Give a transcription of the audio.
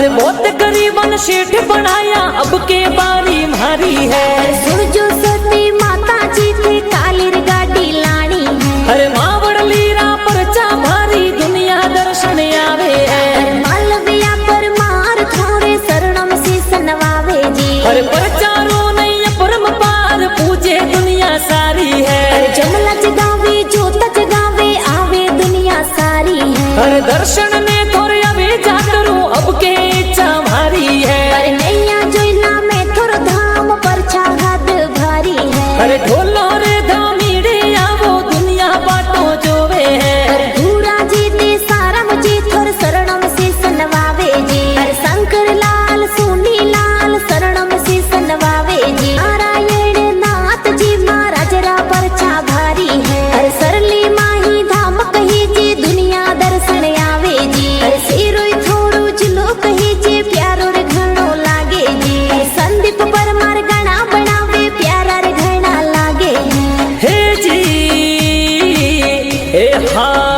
अरे बहुत गरीबन सेठ बनाया अब के बारी मारी है। सुरजो सती माता जी थे कालीर गाड़ी लानी है। अरे मावड़ लीरा परचा भारी दुनिया दर्शन आवे है। मालविया पर मार थोड़े शरणम शीस नवावे जी। अरे परचारो नहीं परम पार पूजे दुनिया सारी है। जमला जगावे जोत जगावे आवे दुनिया सारी है। अरे दर्शन ने थोड़े अभी जा करूं अब के इच्छा भारी है। अरे नैया जोइला में थोर धाम पर छागत भारी है। अरे ढोलो रे धामीड़े आवो दुनिया बाटो जोवे है। अरे धूरा जी दे सारम जी थोर शरणम शीस नवावे जी। अरे शंकर लाल सोनी लाल शरणम शीस नवावे जी। नारायण नाथ जी महाराज रा परछा भारी है। अरे सरली माही धाम कही जी दुनिया दर्शन आवे जी। अरे सिरोई थोड़ो चलो कही जी प्यारो रे घणो लागे जी। अरे संदीप परमार गणा बनावे प्यारा रे घणा लागे हे जी हे हाँ